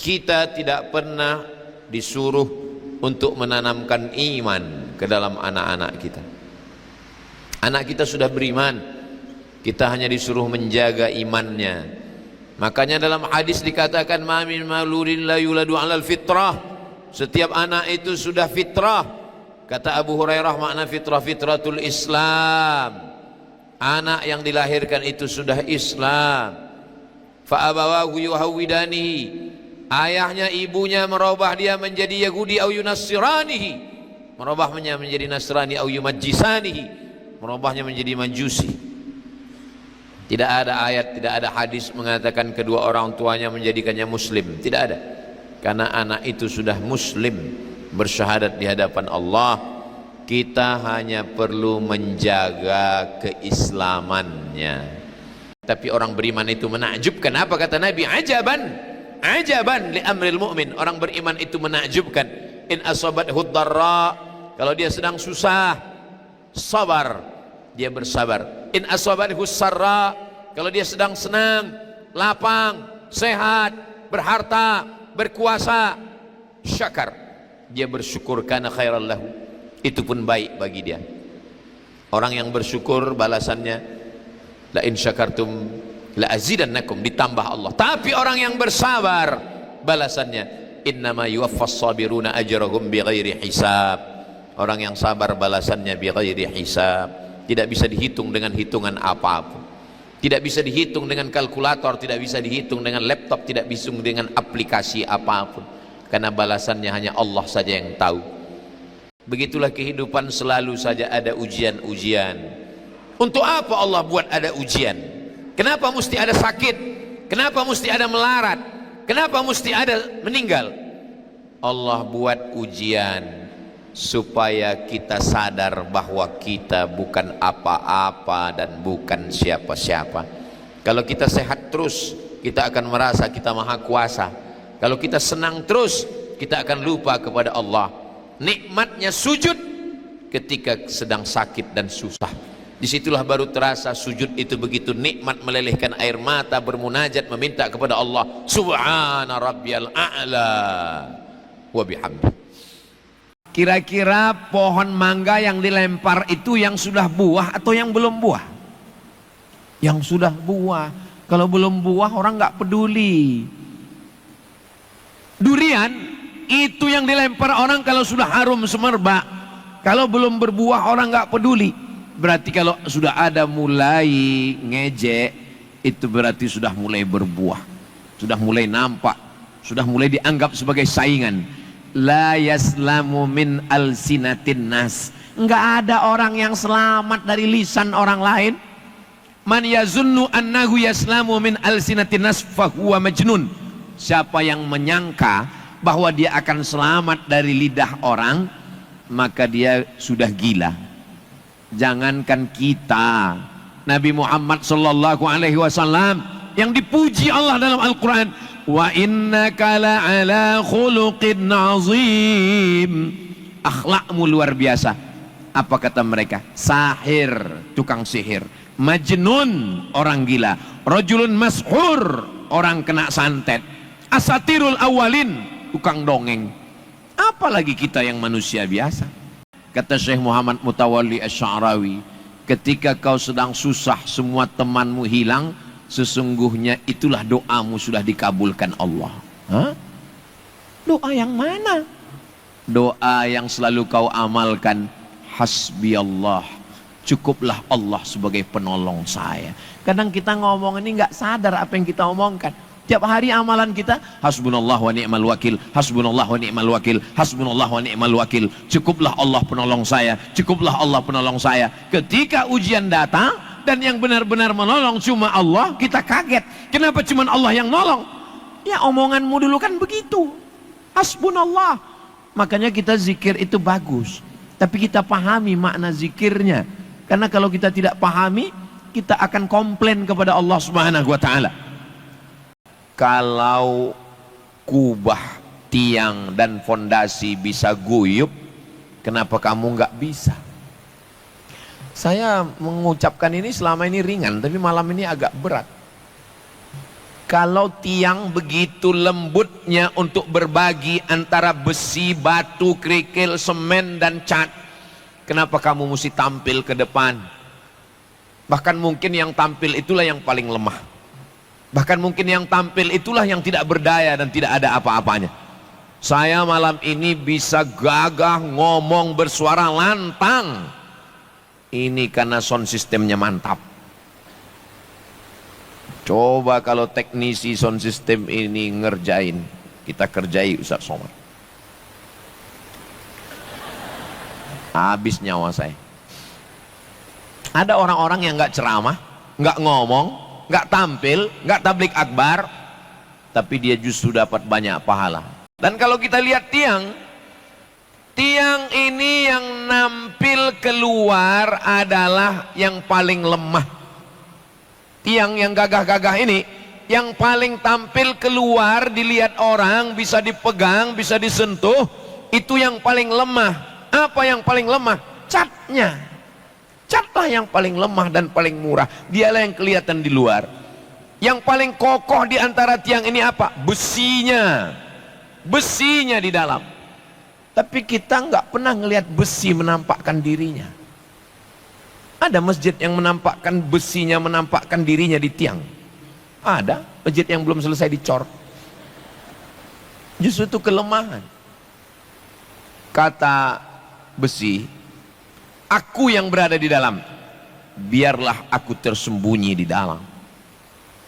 Kita tidak pernah disuruh untuk menanamkan iman ke dalam anak-anak kita. Anak kita sudah beriman, kita hanya disuruh menjaga imannya. Makanya dalam hadis dikatakan ma min mauludin la yuladu 'alal fitrah. Setiap anak itu sudah fitrah. Kata Abu Hurairah, makna fitrah fitratul Islam. Anak yang dilahirkan itu sudah Islam. Fa abawahu yuhawwidanihi. Ayahnya ibunya merubah dia menjadi Yahudi au yunassiranihi, merubahnya menjadi Nasrani au yumajjisanihi, merubahnya menjadi Majusi. Tidak ada ayat, tidak ada hadis mengatakan kedua orang tuanya menjadikannya muslim, tidak ada. Karena anak itu sudah muslim, bersyahadat di hadapan Allah. Kita hanya perlu menjaga keislamannya. Tapi orang beriman itu menakjubkan. Apa kata Nabi? Ajaban li amril mu'min. Orang beriman itu menakjubkan. In asabathu dharra, kalau dia sedang susah, sabar, dia bersabar. In asabathu sarra, kalau dia sedang senang, lapang, sehat, berharta, berkuasa, syakar, dia bersyukur, kana khairal lahu, itu pun baik bagi dia. Orang yang bersyukur balasannya la in syakartum la azidannakum, ditambah Allah. Tapi orang yang bersabar balasannya innama yuwaffas sabiruna ajrahum bighairi hisab. Orang yang sabar balasannya bighairi hisab, tidak bisa dihitung dengan hitungan apapun, tidak bisa dihitung dengan kalkulator, tidak bisa dihitung dengan laptop, tidak bisa dengan aplikasi apapun, karena balasannya hanya Allah saja yang tahu. Begitulah kehidupan, selalu saja ada ujian-ujian. Untuk apa Allah buat ada ujian? Kenapa mesti ada sakit? Kenapa mesti ada melarat? Kenapa mesti ada meninggal? Allah buat ujian supaya kita sadar bahwa kita bukan apa-apa dan bukan siapa-siapa. Kalau kita sehat terus, kita akan merasa kita maha kuasa. Kalau kita senang terus, kita akan lupa kepada Allah. Nikmatnya sujud ketika sedang sakit dan susah. Disitulah baru terasa sujud itu begitu nikmat, melelehkan air mata, bermunajat, meminta kepada Allah. Subhana rabbiyal a'la wa bihamdi. Kira-kira pohon mangga yang dilempar itu yang sudah buah atau yang belum buah? Yang sudah buah. Kalau belum buah orang nggak peduli. Durian itu yang dilempar orang kalau sudah harum semerbak. Kalau belum berbuah orang nggak peduli. Berarti kalau sudah ada mulai ngejek, itu berarti sudah mulai berbuah, sudah mulai nampak, sudah mulai dianggap sebagai saingan. La yaslamu min alsinatin nas. Enggak ada orang yang selamat dari lisan orang lain. Man yazunnu annahu yaslamu min alsinatin nas fahuwa majnun. Siapa yang menyangka bahwa dia akan selamat dari lidah orang, maka dia sudah gila. Jangankan kita, Nabi Muhammad sallallahu alaihi wasallam yang dipuji Allah dalam Al-Quran, wa innaka la'ala khuluqin azim, akhlakmu luar biasa. Apa kata mereka? Sahir, tukang sihir. Majnun, orang gila. Rajulun mashur, orang kena santet. Asatirul awalin, tukang dongeng. Apalagi kita yang manusia biasa. Kata Syekh Muhammad Mutawalli Asy-Sya'rawi, ketika kau sedang susah, semua temanmu hilang, sesungguhnya itulah doamu sudah dikabulkan Allah. Hah? Doa yang mana? Doa yang selalu kau amalkan, hasbi Allah, cukuplah Allah sebagai penolong saya. Kadang kita ngomong ini nggak sadar apa yang kita omongkan. Tiap hari amalan kita, hasbunallah wa ni'mal wakil, hasbunallah wa ni'mal wakil, hasbunallah wa ni'mal wakil, cukuplah Allah penolong saya, cukuplah Allah penolong saya. Ketika ujian datang dan yang benar-benar menolong cuma Allah, kita kaget. Kenapa cuma Allah yang nolong? Ya omonganmu dulu kan begitu, hasbunallah. Makanya kita zikir itu bagus, tapi kita pahami makna zikirnya. Karena kalau kita tidak pahami, kita akan komplain kepada Allah Subhanahu wa ta'ala. Kalau kubah, tiang dan fondasi bisa guyup, kenapa kamu nggak bisa? Saya mengucapkan ini selama ini ringan, tapi malam ini agak berat. Kalau tiang begitu lembutnya untuk berbagi antara besi, batu, kerikil, semen, dan cat, kenapa kamu mesti tampil ke depan? Bahkan mungkin yang tampil itulah yang paling lemah. Bahkan mungkin yang tampil itulah yang tidak berdaya dan tidak ada apa-apanya. Saya malam ini bisa gagah ngomong bersuara lantang. Ini karena sound sistemnya mantap. Coba kalau teknisi sound system ini ngerjain, kita kerjai Ustaz Somad. Habis nyawa saya. Ada orang-orang yang nggak ceramah, nggak ngomong, nggak tampil, nggak tablik akbar, tapi dia justru dapat banyak pahala. Dan kalau kita lihat tiang ini yang nampil keluar adalah yang paling lemah. Tiang yang gagah-gagah ini yang paling tampil keluar, dilihat orang, bisa dipegang, bisa disentuh, itu yang paling lemah. Apa yang paling lemah? Catnya. Catlah yang paling lemah dan paling murah. Dialah yang kelihatan di luar. Yang paling kokoh di antara tiang ini apa? Besinya. Besinya di dalam. Tapi kita nggak pernah ngelihat besi menampakkan dirinya. Ada masjid yang menampakkan besinya, menampakkan dirinya di tiang. Ada masjid yang belum selesai dicor. Justru itu kelemahan. Kata besi, aku yang berada di dalam, biarlah aku tersembunyi di dalam.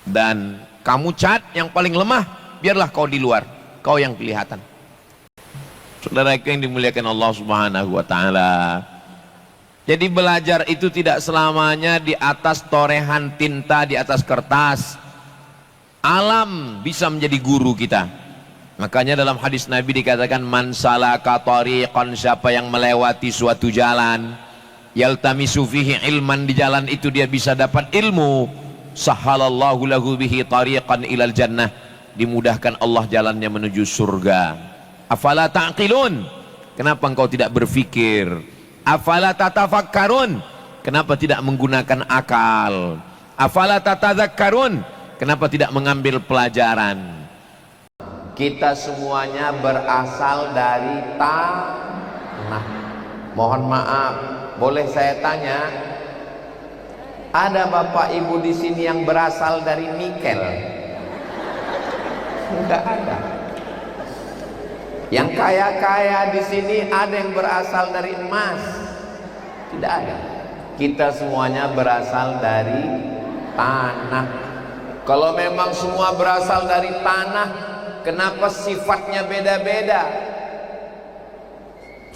Dan kamu cat yang paling lemah, biarlah kau di luar, kau yang kelihatan. Saudaraku yang dimuliakan Allah Subhanahu wa ta'ala, jadi belajar itu tidak selamanya di atas torehan tinta, di atas kertas. Alam bisa menjadi guru kita. Makanya dalam hadis Nabi dikatakan, man salaka tariqan, siapa yang melewati suatu jalan, yaltamisu fihi ilman, di jalan itu dia bisa dapat ilmu, sahhalallahu lahu bihi tariqan ilal jannah, dimudahkan Allah jalannya menuju surga. Afala ta'qilun, kenapa engkau tidak berfikir? Afala tatafakkarun, kenapa tidak menggunakan akal? Afala tatadzakkarun, kenapa tidak mengambil pelajaran? Kita semuanya berasal dari tanah. Mohon maaf, boleh saya tanya, ada bapak ibu di sini yang berasal dari nikel? Enggak ada. Yang kaya-kaya di sini ada yang berasal dari emas? Tidak ada. Kita semuanya berasal dari tanah. Kalau memang semua berasal dari tanah, kenapa sifatnya beda-beda?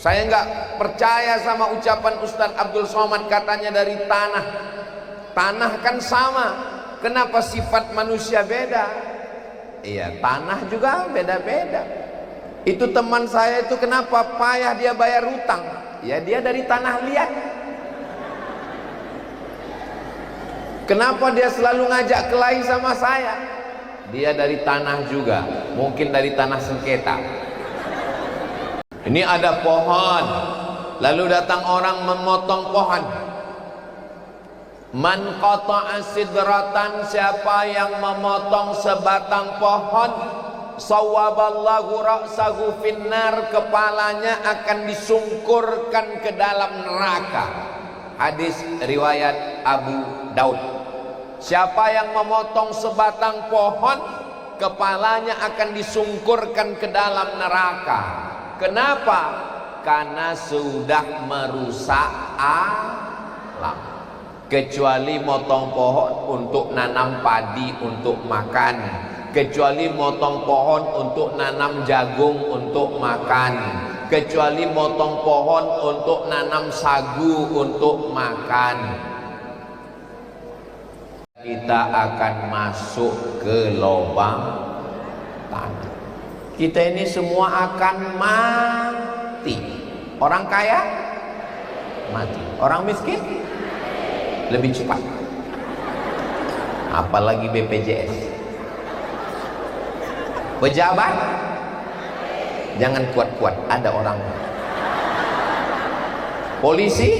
Saya nggak percaya sama ucapan Ustadz Abdul Somad, katanya dari tanah. Tanah kan sama, kenapa sifat manusia beda? Iya, tanah juga beda-beda. Itu teman saya itu kenapa payah dia bayar hutang? Ya dia dari tanah liat. Kenapa dia selalu ngajak kelahi sama saya? Dia dari tanah juga, mungkin dari tanah sengketa. Ini ada pohon, lalu datang orang memotong pohon. Man qata'a sidratan, siapa yang memotong sebatang pohon, sawaballahu ra'sahu finnar, kepalanya akan disungkurkan ke dalam neraka. Hadis riwayat Abu Daud. Siapa yang memotong sebatang pohon, kepalanya akan disungkurkan ke dalam neraka. Kenapa? Karena sudah merusak alam. Kecuali motong pohon untuk nanam padi untuk makan, kecuali motong pohon untuk nanam jagung untuk makan, kecuali motong pohon untuk nanam sagu untuk makan, kita akan masuk ke lubang tanah. Kita ini semua akan mati. Orang kaya mati, orang miskin lebih cepat. Apalagi BPJS. Pejabat jangan kuat-kuat, ada orang. Polisi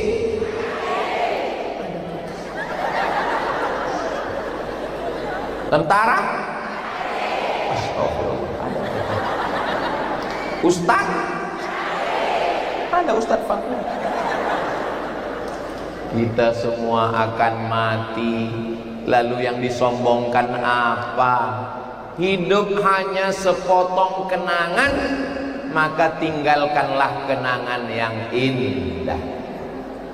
tentara Ustaz? Ada Ustaz Fakih. Kita semua akan mati. Lalu yang disombongkan apa? Hidup hanya sepotong kenangan, maka tinggalkanlah kenangan yang indah.